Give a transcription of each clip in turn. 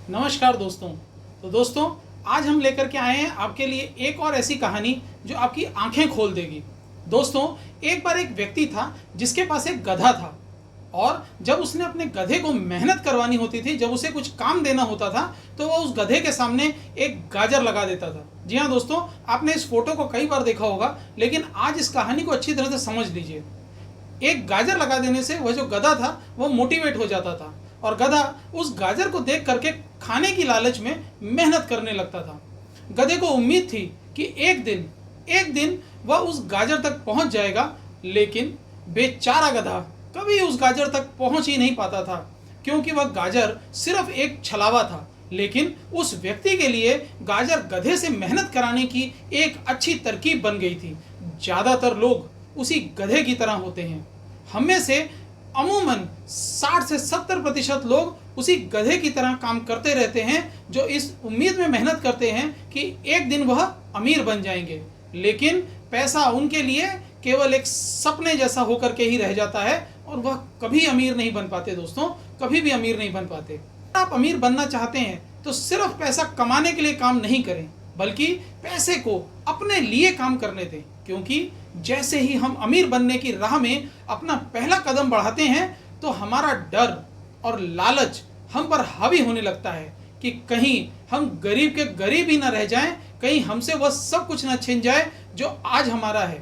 नमस्कार दोस्तों। तो दोस्तों, आज हम लेकर के आए हैं आपके लिए एक और ऐसी कहानी जो आपकी आंखें खोल देगी। दोस्तों, एक बार एक व्यक्ति था जिसके पास एक गधा था और जब उसने अपने गधे को मेहनत करवानी होती थी, जब उसे कुछ काम देना होता था, तो वह उस गधे के सामने एक गाजर लगा देता था। जी हाँ दोस्तों, आपने इस फोटो को कई बार देखा होगा, लेकिन आज इस कहानी को अच्छी तरह से समझ लीजिए। एक गाजर लगा देने से वह जो गधा था वह मोटिवेट हो जाता था और गधा उस गाजर को देख करके खाने की लालच में मेहनत करने लगता था। गधे को उम्मीद थी कि एक दिन वह उस गाजर तक पहुंच जाएगा, लेकिन बेचारा गधा कभी उस गाजर तक पहुंच ही नहीं पाता था, क्योंकि वह गाजर सिर्फ एक छलावा था। लेकिन उस व्यक्ति के लिए गाजर गधे से मेहनत कराने की एक अच्छी तरकीब बन गई थी। ज़्यादातर लोग उसी गधे की तरह होते हैं। हम में से अमूमन 60 से 70% लोग उसी गधे की तरह काम करते रहते हैं, जो इस उम्मीद में मेहनत करते हैं कि एक दिन वह अमीर बन जाएंगे। लेकिन पैसा उनके लिए केवल एक सपने जैसा होकर के ही रह जाता है और वह कभी अमीर नहीं बन पाते। दोस्तों, कभी भी अमीर नहीं बन पाते। आप अमीर बनना चाहते हैं तो सिर्फ पैसा कमाने के लिए काम नहीं करें, बल्कि पैसे को अपने लिए काम करने दें, क्योंकि जैसे ही हम अमीर बनने की राह में अपना पहला कदम बढ़ाते हैं तो हमारा डर और लालच हम पर हावी होने लगता है कि कहीं हम गरीब के गरीब ही ना रह जाएं, कहीं हमसे वह सब कुछ ना छिन जाए जो आज हमारा है।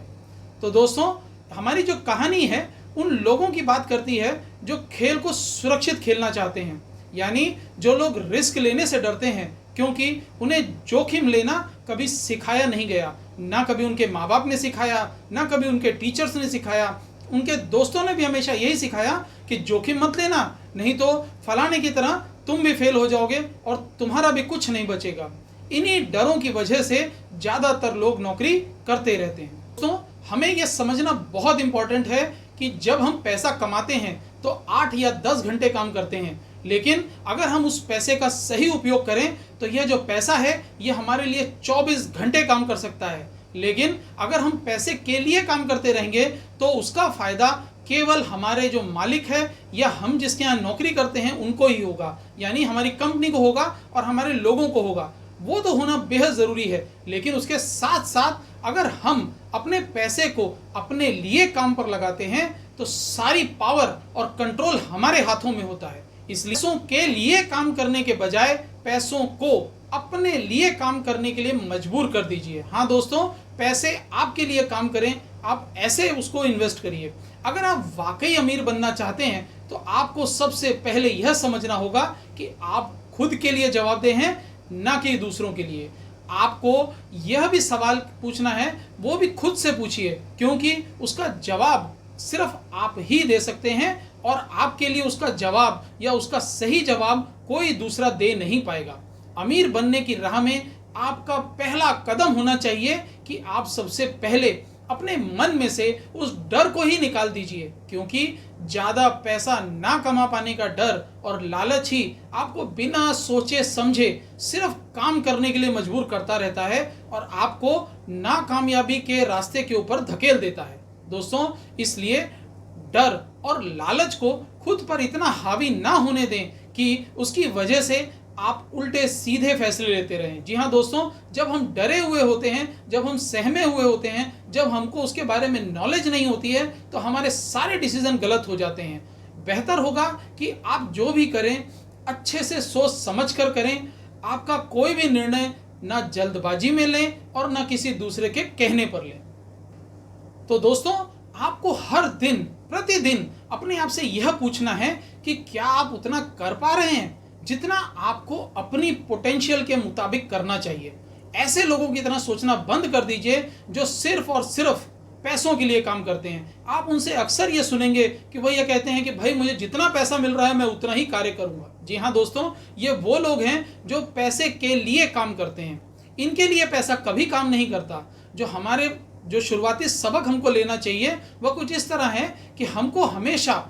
तो दोस्तों, हमारी जो कहानी है उन लोगों की बात करती है जो खेल को सुरक्षित खेलना चाहते हैं, यानी जो लोग रिस्क लेने से डरते हैं, क्योंकि उन्हें जोखिम लेना कभी सिखाया नहीं गया। ना कभी उनके माँ बाप ने सिखाया, ना कभी उनके टीचर्स ने सिखाया। उनके दोस्तों ने भी हमेशा यही सिखाया कि जोखिम मत लेना, नहीं तो फलाने की तरह तुम भी फेल हो जाओगे और तुम्हारा भी कुछ नहीं बचेगा। इन्हीं डरों की वजह से ज़्यादातर लोग नौकरी करते रहते हैं। दोस्तों, हमें यह समझना बहुत इंपॉर्टेंट है कि जब हम पैसा कमाते हैं तो 8 या 10 घंटे काम करते हैं, लेकिन अगर हम उस पैसे का सही उपयोग करें तो यह जो पैसा है यह हमारे लिए 24 घंटे काम कर सकता है। लेकिन अगर हम पैसे के लिए काम करते रहेंगे तो उसका फ़ायदा केवल हमारे जो मालिक है या हम जिसके यहाँ नौकरी करते हैं उनको ही होगा, यानी हमारी कंपनी को होगा और हमारे लोगों को होगा। वो तो होना बेहद ज़रूरी है, लेकिन उसके साथ साथ अगर हम अपने पैसे को अपने लिए काम पर लगाते हैं तो सारी पावर और कंट्रोल हमारे हाथों में होता है। इसलिए पैसों के लिए काम करने के बजाय पैसों को अपने लिए काम करने के लिए मजबूर कर दीजिए। हाँ दोस्तों, पैसे आपके लिए काम करें, आप ऐसे उसको इन्वेस्ट करिए। अगर आप वाकई अमीर बनना चाहते हैं तो आपको सबसे पहले यह समझना होगा कि आप खुद के लिए जवाबदेह हैं, ना कि दूसरों के लिए। आपको यह भी सवाल पूछना है, वो भी खुद से पूछिए, क्योंकि उसका जवाब सिर्फ आप ही दे सकते हैं और आपके लिए उसका जवाब या उसका सही जवाब कोई दूसरा दे नहीं पाएगा। अमीर बनने की राह में आपका पहला कदम होना चाहिए कि आप सबसे पहले अपने मन में से उस डर को ही निकाल दीजिए, क्योंकि ज़्यादा पैसा ना कमा पाने का डर और लालच ही आपको बिना सोचे समझे सिर्फ काम करने के लिए मजबूर करता रहता है और आपको नाकामयाबी के रास्ते के ऊपर धकेल देता है। दोस्तों, इसलिए डर और लालच को खुद पर इतना हावी ना होने दें कि उसकी वजह से आप उल्टे सीधे फैसले लेते रहें। जी हाँ दोस्तों, जब हम डरे हुए होते हैं, जब हम सहमे हुए होते हैं, जब हमको उसके बारे में नॉलेज नहीं होती है, तो हमारे सारे डिसीजन गलत हो जाते हैं। बेहतर होगा कि आप जो भी करें अच्छे से सोच समझ कर करें। आपका कोई भी निर्णय ना जल्दबाजी में लें और ना किसी दूसरे के कहने पर लें। तो दोस्तों, आपको हर दिन प्रतिदिन अपने आप से यह पूछना है कि क्या आप उतना कर पा रहे हैं जितना आपको अपनी पोटेंशियल के मुताबिक करना चाहिए। ऐसे लोगों की तरह सोचना बंद कर दीजिए जो सिर्फ और सिर्फ पैसों के लिए काम करते हैं। आप उनसे अक्सर ये सुनेंगे कि वह ये कहते हैं कि भाई मुझे जितना पैसा मिल रहा है मैं उतना ही कार्य करूंगा। जी हाँ दोस्तों, ये वो लोग हैं जो पैसे के लिए काम करते हैं। इनके लिए पैसा कभी काम नहीं करता। जो शुरुआती सबक हमको लेना चाहिए वह कुछ इस तरह है कि हमको हमेशा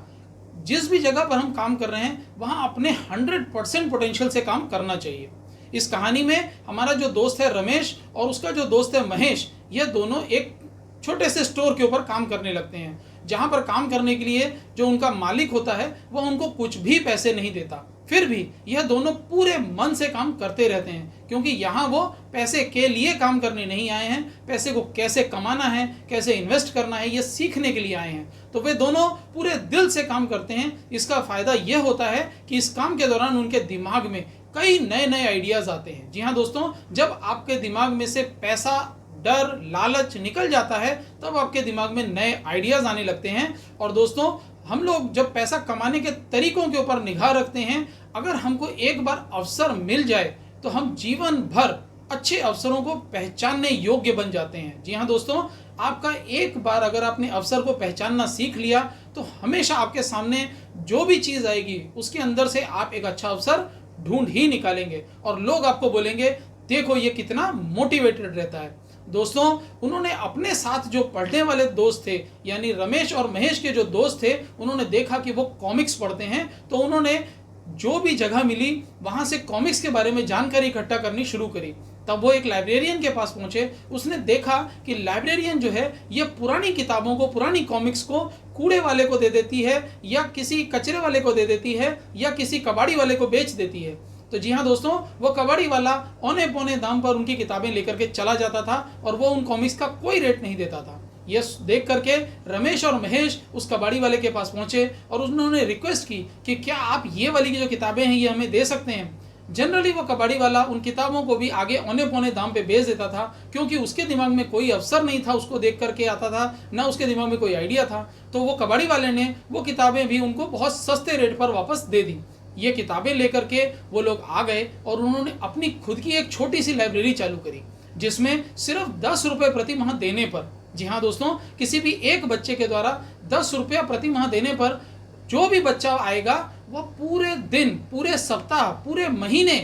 जिस भी जगह पर हम काम कर रहे हैं वहाँ अपने 100% पोटेंशियल से काम करना चाहिए। इस कहानी में हमारा जो दोस्त है रमेश और उसका जो दोस्त है महेश, ये दोनों एक छोटे से स्टोर के ऊपर काम करने लगते हैं, जहाँ पर काम करने के लिए जो उनका मालिक होता है वह उनको कुछ भी पैसे नहीं देता। फिर भी यह दोनों पूरे मन से काम करते रहते हैं, क्योंकि यहाँ वो पैसे के लिए काम करने नहीं आए हैं, पैसे को कैसे कमाना है, कैसे इन्वेस्ट करना है, ये सीखने के लिए आए हैं। तो वे दोनों पूरे दिल से काम करते हैं। इसका फायदा यह होता है कि इस काम के दौरान उनके दिमाग में कई नए नए आइडियाज आते हैं। जी हाँ दोस्तों, जब आपके दिमाग में से पैसा, डर, लालच निकल जाता है, तब आपके दिमाग में नए आइडियाज आने लगते हैं। और दोस्तों, हम लोग जब पैसा कमाने के तरीकों के ऊपर निगाह रखते हैं, अगर हमको एक बार अवसर मिल जाए तो हम जीवन भर अच्छे अवसरों को पहचानने योग्य बन जाते हैं। जी हाँ दोस्तों, आपका एक बार अगर आपने अवसर को पहचानना सीख लिया तो हमेशा आपके सामने जो भी चीज़ आएगी उसके अंदर से आप एक अच्छा अवसर ढूंढ ही निकालेंगे और लोग आपको बोलेंगे, देखो ये कितना मोटिवेटेड रहता है। दोस्तों, उन्होंने अपने साथ जो पढ़ने वाले दोस्त थे, यानी रमेश और महेश के जो दोस्त थे, उन्होंने देखा कि वो कॉमिक्स पढ़ते हैं, तो उन्होंने जो भी जगह मिली वहाँ से कॉमिक्स के बारे में जानकारी इकट्ठा करनी शुरू करी। तब वो एक लाइब्रेरियन के पास पहुँचे। उसने देखा कि लाइब्रेरियन जो है ये पुरानी किताबों को, पुरानी कॉमिक्स को कूड़े वाले को दे देती है, या किसी कचरे वाले को दे देती है, या किसी कबाड़ी वाले को बेच देती है। तो जी हाँ दोस्तों, वो कबाड़ी वाला औने पौने दाम पर उनकी किताबें लेकर के चला जाता था और वो उन कॉमिक्स का कोई रेट नहीं देता था। ये देख करके रमेश और महेश उस कबाड़ी वाले के पास पहुंचे और उन्होंने रिक्वेस्ट की कि क्या आप ये वाली की जो किताबें हैं ये हमें दे सकते हैं। जनरली वो कबाड़ी वाला उन किताबों को भी आगे औने पौने दाम पे बेच देता था, क्योंकि उसके दिमाग में कोई अवसर नहीं था उसको देख करके आता था, ना उसके दिमाग में कोई आइडिया था। तो वो कबाड़ी वाले ने वो किताबें भी उनको बहुत सस्ते रेट पर वापस दे दी। ये किताबें लेकर के वो लोग आ गए और उन्होंने अपनी खुद की एक छोटी सी लाइब्रेरी चालू करी, जिसमें सिर्फ 10 रुपये प्रति माह देने पर, जी हाँ दोस्तों, किसी भी एक बच्चे के द्वारा 10 रुपया प्रति माह देने पर जो भी बच्चा आएगा वो पूरे दिन, पूरे सप्ताह, पूरे महीने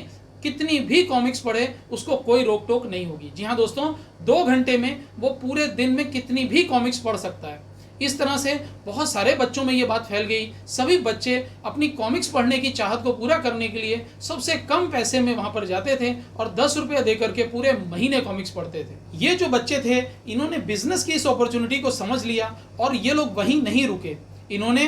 कितनी भी कॉमिक्स पढ़े, उसको कोई रोक टोक नहीं होगी। जी हाँ दोस्तों, 2 घंटे में वो पूरे दिन में कितनी भी कॉमिक्स पढ़ सकता है। इस तरह से बहुत सारे बच्चों में ये बात फैल गई। सभी बच्चे अपनी कॉमिक्स पढ़ने की चाहत को पूरा करने के लिए सबसे कम पैसे में वहाँ पर जाते थे और 10 रुपये दे करके पूरे महीने कॉमिक्स पढ़ते थे। ये जो बच्चे थे, इन्होंने बिजनेस की इस अपॉर्चुनिटी को समझ लिया और ये लोग वहीं नहीं रुके। इन्होंने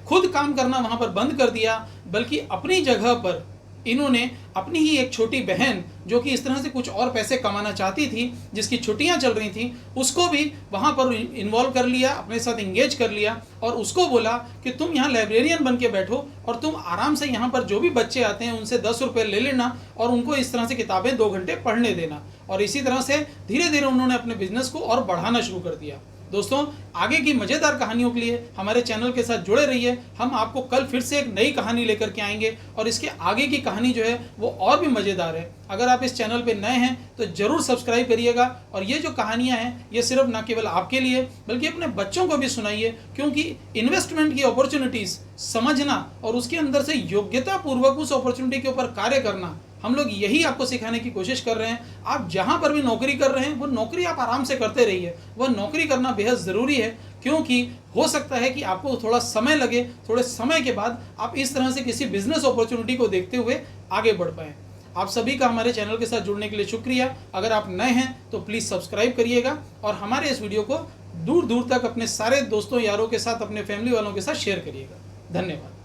खुद काम करना वहाँ पर बंद कर दिया, बल्कि अपनी जगह पर इन्होंने अपनी ही एक छोटी बहन, जो कि इस तरह से कुछ और पैसे कमाना चाहती थी, जिसकी छुट्टियां चल रही थी, उसको भी वहाँ पर इन्वॉल्व कर लिया, अपने साथ इंगेज कर लिया और उसको बोला कि तुम यहाँ लाइब्रेरियन बन के बैठो और तुम आराम से यहाँ पर जो भी बच्चे आते हैं उनसे 10 रुपये ले लेना और उनको इस तरह से किताबें 2 घंटे पढ़ने देना। और इसी तरह से धीरे धीरे उन्होंने अपने बिजनेस को और बढ़ाना शुरू कर दिया। दोस्तों, आगे की मज़ेदार कहानियों के लिए हमारे चैनल के साथ जुड़े रहिए। हम आपको कल फिर से एक नई कहानी लेकर के आएंगे और इसके आगे की कहानी जो है वो और भी मज़ेदार है। अगर आप इस चैनल पे नए हैं तो ज़रूर सब्सक्राइब करिएगा और ये जो कहानियाँ हैं ये सिर्फ ना केवल आपके लिए बल्कि अपने बच्चों को भी सुनाइए, क्योंकि इन्वेस्टमेंट की अपॉर्चुनिटीज़ समझना और उसके अंदर से योग्यता पूर्वक उस अपॉर्चुनिटी के ऊपर कार्य करना, हम लोग यही आपको सिखाने की कोशिश कर रहे हैं। आप जहाँ पर भी नौकरी कर रहे हैं वो नौकरी आप आराम से करते रहिए। वह नौकरी करना बेहद ज़रूरी है, क्योंकि हो सकता है कि आपको थोड़ा समय लगे, थोड़े समय के बाद आप इस तरह से किसी बिजनेस अपॉर्चुनिटी को देखते हुए आगे बढ़ पाएँ। आप सभी का हमारे चैनल के साथ जुड़ने के लिए शुक्रिया। अगर आप नए हैं तो प्लीज़ सब्सक्राइब करिएगा और हमारे इस वीडियो को दूर दूर तक अपने सारे दोस्तों, यारों के साथ, अपने फैमिली वालों के साथ शेयर करिएगा। धन्यवाद।